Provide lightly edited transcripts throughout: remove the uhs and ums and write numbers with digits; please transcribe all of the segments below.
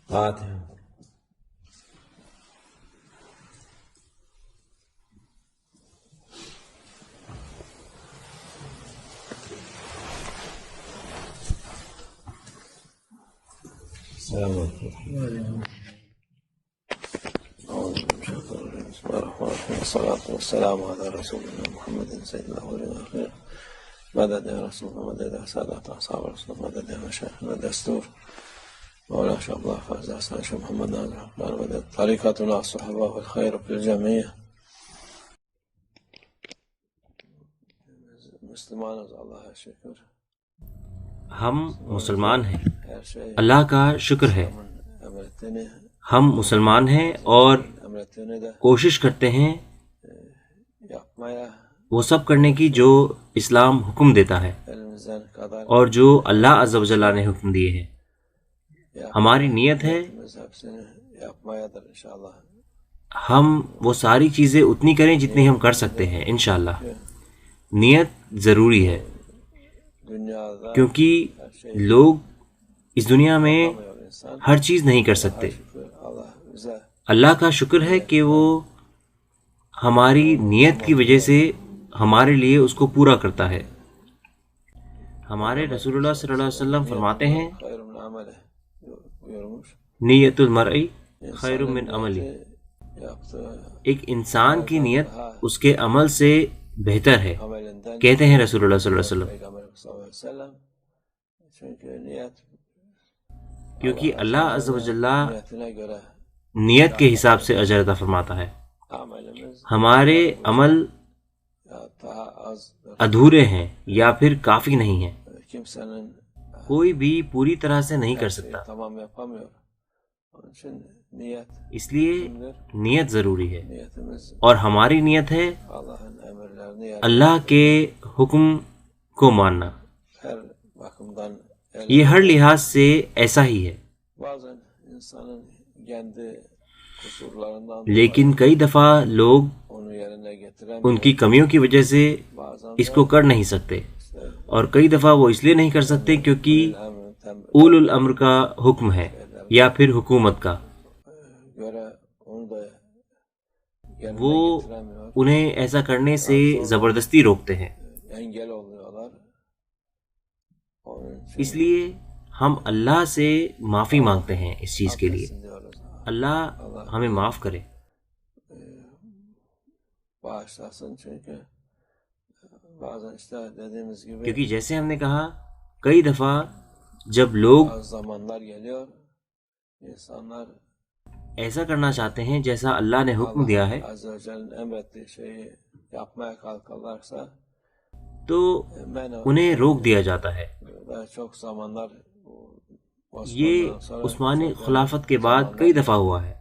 فاتحہ. السلام علیکم. والصلاة والسلام على رسولنا محمد سيد الأولين والآخرين. مدد يا رسول الله، مدد يا سادة أصحاب رسول الله، مدد يا مشايخنا الدستور مولانا شيخ الله فاز حسن شيخ محمد ناظر حقان، مدد طريقتنا الصحابة والخير في الجميع. مسلمان اللہ شکر. ہم مسلمان ہیں، اللہ کا شکر ہے. ہم مسلمان ہیں اور کوشش کرتے ہیں وہ سب کرنے کی جو اسلام حکم دیتا ہے اور جو اللہ عز و جل نے حکم دیے ہیں. ہماری نیت ہے ہم وہ ساری چیزیں اتنی کریں جتنی ہم کر سکتے ہیں انشاءاللہ. نیت ضروری ہے کیونکہ لوگ اس دنیا میں ہر چیز نہیں کر سکتے. اللہ کا شکر ہے کہ وہ ہماری نیت کی وجہ سے ہمارے لیے اس کو پورا کرتا ہے. ہمارے رسول اللہ صلی اللہ علیہ وسلم فرماتے ہیں نیت المرئی خیر من عملی. ایک انسان کی نیت اس کے عمل سے بہتر ہے، کہتے ہیں رسول اللہ صلی اللہ علیہ وسلم، کیونکہ اللہ عز و جل نیت کے حساب سے اجر عطا فرماتا ہے. ہمارے عمل ادھورے ہیں یا پھر کافی نہیں ہیں، کوئی بھی پوری طرح سے نہیں کر سکتا، اس لیے نیت ضروری ہے. اور ہماری نیت ہے اللہ کے حکم کو ماننا. یہ ہر لحاظ سے ایسا ہی ہے، لیکن کئی دفعہ لوگ ان کی کمیوں کی وجہ سے اس کو کر نہیں سکتے، اور کئی دفعہ وہ اس لیے نہیں کر سکتے کیونکہ اول الامر کا حکم ہے یا پھر حکومت کا. وہ انہیں ایسا کرنے سے زبردستی روکتے ہیں. اس لیے ہم اللہ سے معافی مانگتے ہیں اس چیز کے لیے. اللہ ہمیں معاف کرے. کیونکہ جیسے ہم نے کہا کئی دفعہ جب لوگ ایسا کرنا چاہتے ہیں جیسا اللہ نے حکم دیا ہے تو انہیں روک دیا جاتا ہے. یہ عثمانی خلافت کے بعد کئی دفعہ ہوا ہے.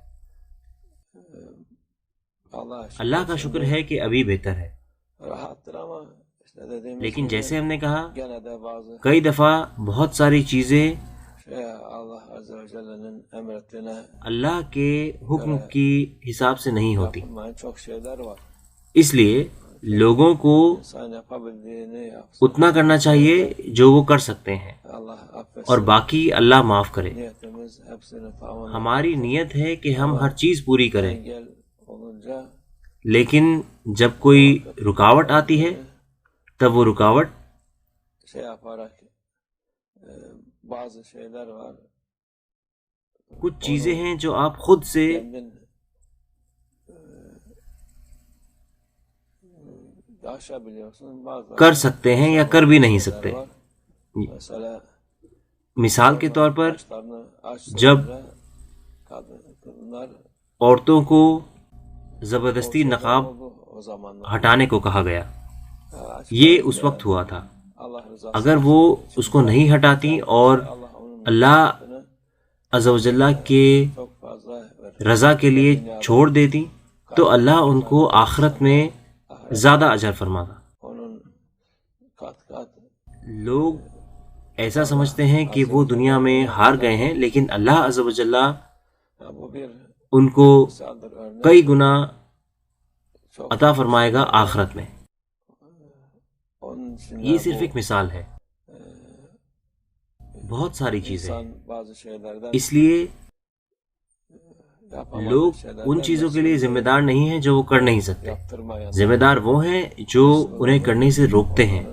اللہ کا شکر ہے کہ ابھی بہتر ہے، لیکن جیسے ہم نے کہا کئی دفعہ بہت ساری چیزیں اللہ کے حکم کی حساب سے نہیں ہوتی. اس لیے لوگوں کو اتنا کرنا چاہیے جو وہ کر سکتے ہیں اور باقی اللہ معاف کرے. ہماری نیت ہے کہ ہم ہر چیز پوری کریں، لیکن جب کوئی رکاوٹ آتی ہے تب وہ رکاوٹ کچھ چیزیں ہیں جو آپ خود سے کر سکتے ہیں یا کر بھی نہیں سکتے. مثال کے طور پر جب عورتوں کو زبردستی نقاب ہٹانے کو کہا گیا، یہ اس وقت ہوا تھا. اگر وہ اس کو نہیں ہٹاتی اور اللہ عز و جل کے رضا کے لیے چھوڑ دیتی تو اللہ ان کو آخرت میں زیادہ اجر فرماتا. لوگ ایسا سمجھتے ہیں کہ وہ دنیا میں ہار گئے ہیں، لیکن اللہ عز و جل ان کو کئی گنا عطا فرمائے گا آخرت میں. یہ صرف ایک مثال ہے، بہت ساری چیزیں ہیں. اس لیے لوگ ان چیزوں کے لیے ذمہ دار نہیں ہیں جو وہ کر نہیں سکتے، ذمہ دار وہ ہیں جو انہیں کرنے سے روکتے ہیں۔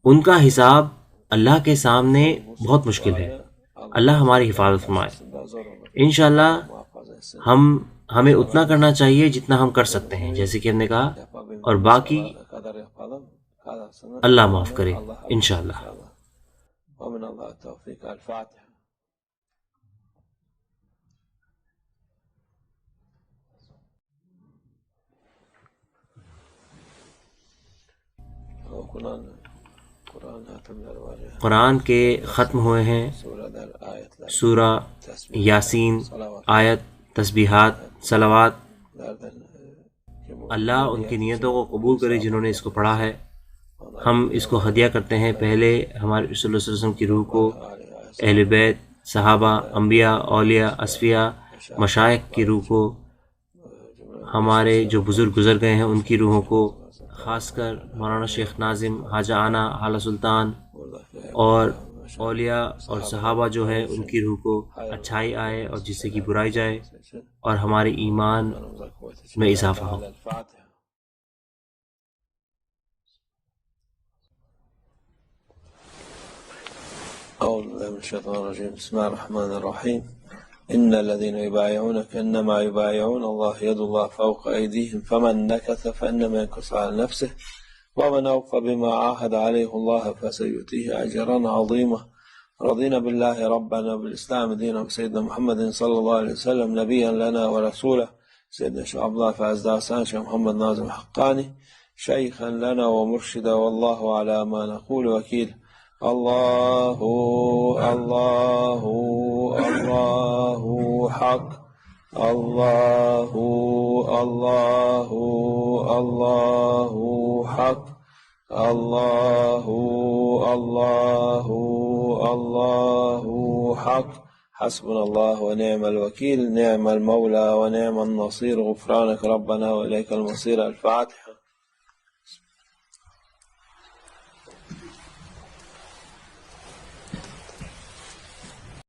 ان کا حساب اللہ کے سامنے بہت مشکل ہے۔ اللہ ہماری حفاظت فرمائے۔ انشاءاللہ ہمیں اتنا کرنا چاہیے جتنا ہم کر سکتے ہیں، جیسے کہ ہم نے کہا، اور باقی اللہ معاف کرے انشاءاللہ۔ ومن اللہ التوفیق۔ الفاتحہ۔ قرآن کے ختم ہوئے ہیں سورہ یاسین، آیت، تسبیحات، صلوات۔ اللہ ان کی نیتوں کو قبول کرے جنہوں نے اس کو پڑھا ہے۔ ہم اس کو ہدیہ کرتے ہیں پہلے ہمارے رسول اللہ صلی اللہ علیہ وسلم کی روح کو، اہل بیت، صحابہ، انبیاء، اولیاء، اصفیاء، مشائخ کی روح کو، ہمارے جو بزرگ گزر گئے ہیں ان کی روحوں کو، خاص کر مولانا شیخ ناظم، حاجہ آنا، حالہ سلطان، اور اولیاء اور صحابہ جو ہے ان کی روح کو اچھائی آئے اور جس سے کی برائی جائے، اور ہمارے ایمان میں اضافہ ہو۔ أعوذ بالله من الشيطان الرجيم. بسم الله الرحمن الرحيم. إن الذين يبايعونك إنما يبايعون الله يد الله فوق أيديهم فمن نكث فإنما ينكث على نفسه ومن أوفى بما عاهد عليه الله فسيؤتيه أجرا عظيما. رضينا بالله ربنا وبالإسلام دينا وسيدنا محمد صلى الله عليه وسلم نبيا لنا ورسولا. سيدنا شيخ عبد الله فاز داسان، شيخ محمد ناظم حقاني شيخا لنا ومرشدا، والله على ما نقول وكيل. الله الله الله حق، الله الله الله حق، الله الله الله حق. حسبنا الله ونعم الوكيل، نعم المولى ونعم النصير. غفرانك ربنا وإليك المصير. الفاتحة.